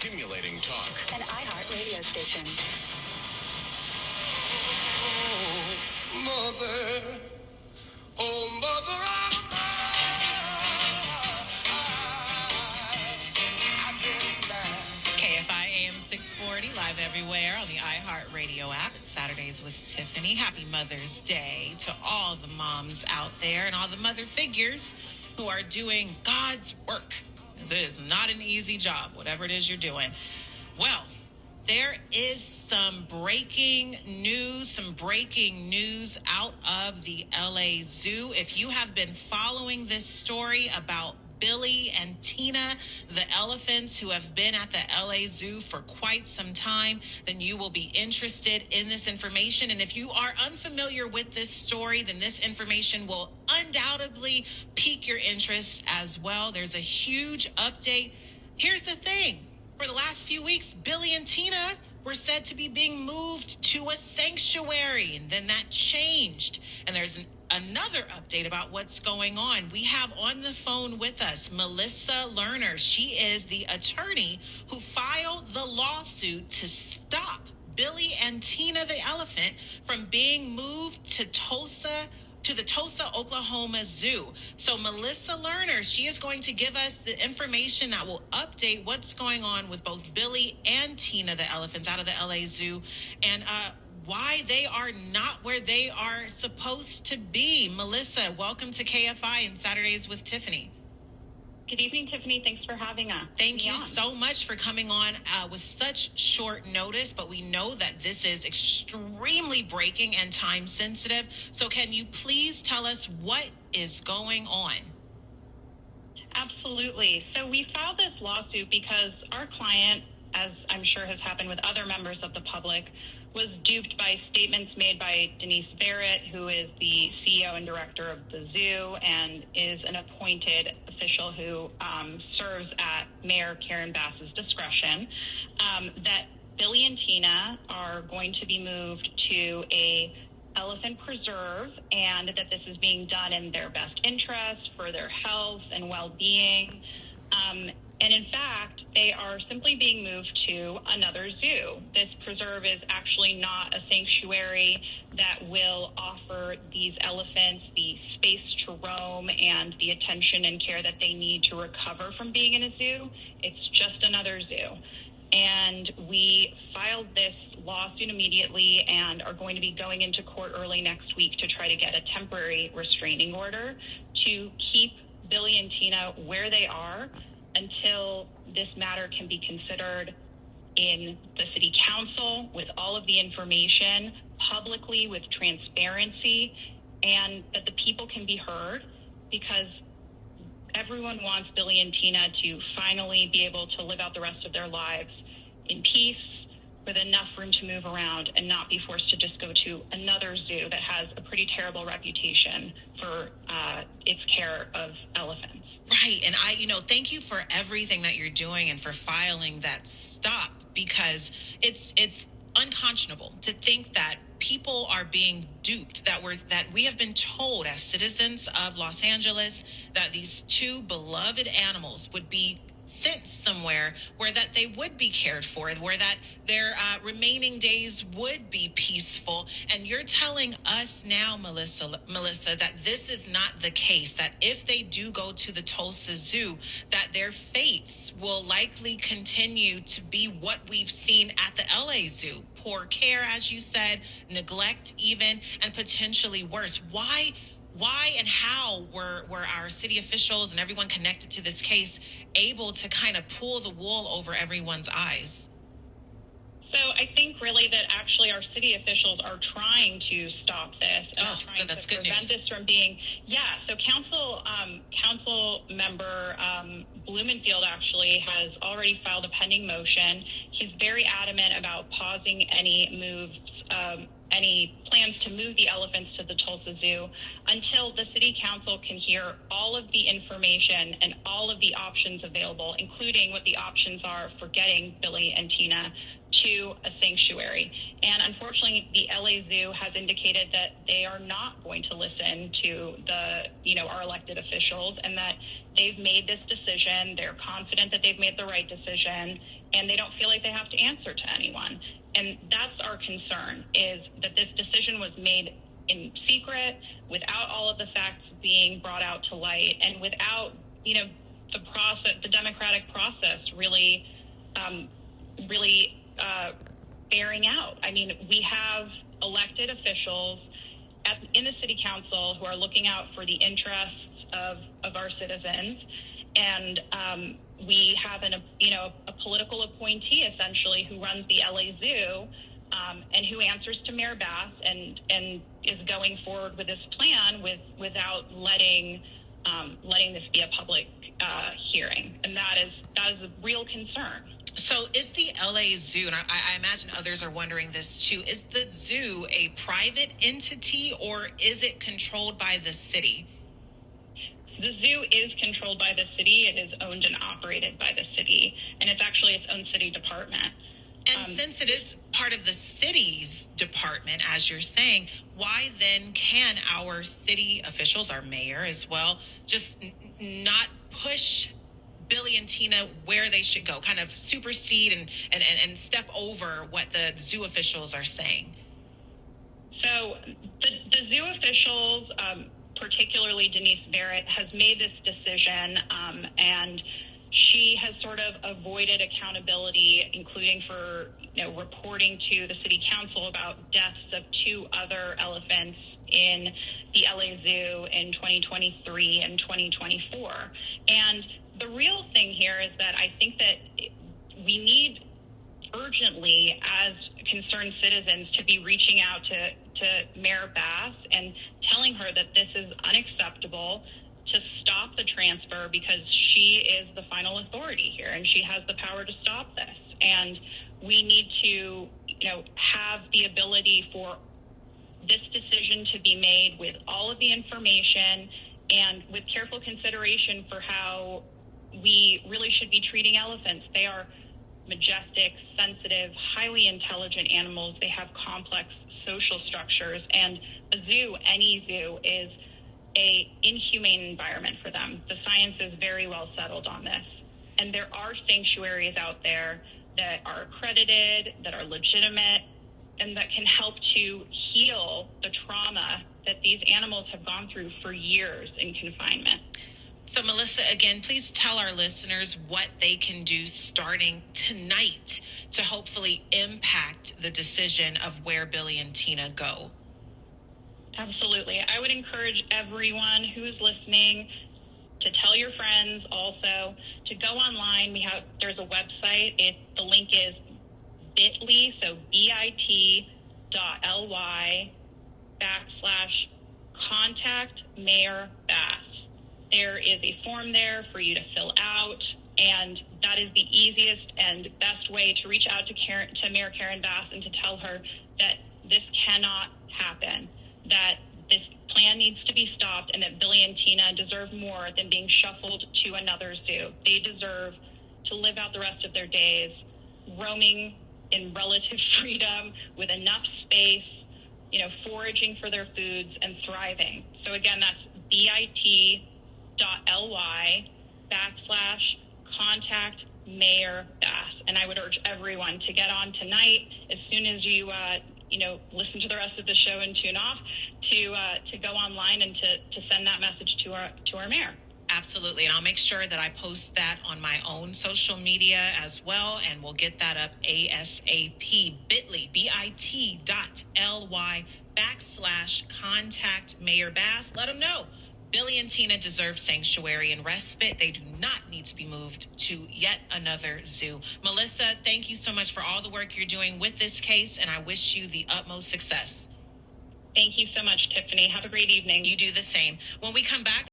Stimulating talk. An iHeart radio station. Oh, mother. Oh, mother. KFI AM 640, live everywhere on the iHeart Radio app. It's Saturdays with Tiffany. Happy Mother's Day to all the moms out there and all the mother figures who are doing God's work. It is not an easy job, whatever it is you're doing. Well, there is some breaking news out of the LA Zoo. If you have been following this story about Billy and Tina, the elephants who have been at the LA Zoo for quite some time, then you will be interested in this information. And if you are unfamiliar with this story, then this information will undoubtedly pique your interest as well. There's a huge update. Here's the thing. For the last few weeks, Billy and Tina were said to be being moved to a sanctuary, and then that changed. And there's another update about what's going on. We have on the phone with us Melissa Lerner. She is the attorney who filed the lawsuit to stop Billy and Tina the elephant from being moved to the Tulsa, Oklahoma Zoo. So Melissa Lerner, she is going to give us the information that will update what's going on with both Billy and Tina the elephants out of the LA Zoo, and why they are not where they are supposed to be. Melissa, welcome to KFI and Saturdays with Tiffany. Good evening, Tiffany. Thanks for having us. Thank you so much for coming on with such short notice, but we know that this is extremely breaking and time sensitive. So can you please tell us what is going on? Absolutely. So we filed this lawsuit because our client, as I'm sure has happened with other members of the public, was duped by statements made by Denise Barrett, who is the CEO and director of the zoo and is an appointed official who serves at Mayor Karen Bass's discretion, that Billy and Tina are going to be moved to a elephant preserve, and that this is being done in their best interest for their health and well-being. And in fact, they are simply being moved to another zoo. This preserve is actually not a sanctuary that will offer these elephants the space to roam and the attention and care that they need to recover from being in a zoo. It's just another zoo. And we filed this lawsuit immediately and are going to be going into court early next week to try to get a temporary restraining order to keep Billy and Tina where they are until this matter can be considered in the city council with all of the information, publicly with transparency, and that the people can be heard, because everyone wants Billy and Tina to finally be able to live out the rest of their lives in peace with enough room to move around and not be forced to just go to another zoo that has a pretty terrible reputation for its care of elephants. Right. And thank you for everything that you're doing and for filing that stop, because it's unconscionable to think that people are being duped, that we have been told as citizens of Los Angeles that these two beloved animals would be sent somewhere where that they would be cared for, where that their remaining days would be peaceful. And you're telling us now, Melissa, that this is not the case, that if they do go to the Tulsa Zoo, that their fates will likely continue to be what we've seen at the LA Zoo. Poor care, as you said, neglect even, and potentially worse. Why and how were our city officials and everyone connected to this case able to kind of pull the wool over everyone's eyes? So I think really that actually our city officials are trying to stop this and are trying to prevent this from being, so council member Blumenfield actually has already filed a pending motion. He's very adamant about pausing any moves, any plans to move the elephants to the Tulsa Zoo until the city council can hear all of the information and all of the options available, including what the options are for getting Billy and Tina to a sanctuary. And unfortunately, the LA Zoo has indicated that they are not going to listen to our elected officials, and that they've made this decision. They're confident that they've made the right decision, and they don't feel like they have to answer to anyone. And that's our concern, is that this decision was made in secret, without all of the facts being brought out to light, and without, the democratic process really bearing out. I mean, we have elected officials in the city council who are looking out for the interests of our citizens, and we have a political appointee essentially who runs the LA Zoo, and who answers to Mayor Bass and is going forward with this plan without letting this be a public hearing, and that is a real concern. So is the LA Zoo, and I imagine others are wondering this too, is the zoo a private entity or is it controlled by the city? The zoo is controlled by the city. It is owned and operated by the city, and it's actually its own city department. And since it is part of the city's department, as you're saying, why then can our city officials, our mayor as well, just not push Billy and Tina where they should go, kind of supersede and step over what the zoo officials are saying? So the zoo officials, particularly Denise Barrett, has made this decision, and she has sort of avoided accountability, including for reporting to the city council about deaths of 2 other elephants in the LA Zoo in 2023 and 2024. And the real thing here is that I think that we need urgently, as concerned citizens, to be reaching out to Mayor Bass and telling her that this is unacceptable, to stop the transfer, because she is the final authority here and she has the power to stop this. And we need to, have the ability for this decision to be made with all of the information and with careful consideration for how we really should be treating elephants. They are majestic, sensitive, highly intelligent animals. They have complex social structures, and a zoo, any zoo, is a inhumane environment for them. The science is very well settled on this. And there are sanctuaries out there that are accredited, that are legitimate, and that can help to heal the trauma that these animals have gone through for years in confinement. So, Melissa, again, please tell our listeners what they can do starting tonight to hopefully impact the decision of where Billy and Tina go. Absolutely. I would encourage everyone who's listening to tell your friends also to go online. There's a website. The link is bit.ly, so bit.ly/contact Mayor Bass. There is a form there for you to fill out, and that is the easiest and best way to reach out to Mayor Karen Bass and to tell her that this cannot happen, that this plan needs to be stopped, and that Billy and Tina deserve more than being shuffled to another zoo. They deserve to live out the rest of their days roaming in relative freedom with enough space, foraging for their foods and thriving. So again, that's bit.ly/contact Mayor Bass. And I would urge everyone to get on tonight as soon as you listen to the rest of the show and tune off, to go online and to send that message to our mayor. Absolutely. And I'll make sure that I post that on my own social media as well. And we'll get that up ASAP. bit.ly, bit.ly/contact Mayor Bass. Let them know Billy and Tina deserve sanctuary and respite. They do not need to be moved to yet another zoo. Melissa, thank you so much for all the work you're doing with this case, and I wish you the utmost success. Thank you so much, Tiffany. Have a great evening. You do the same. When we come back,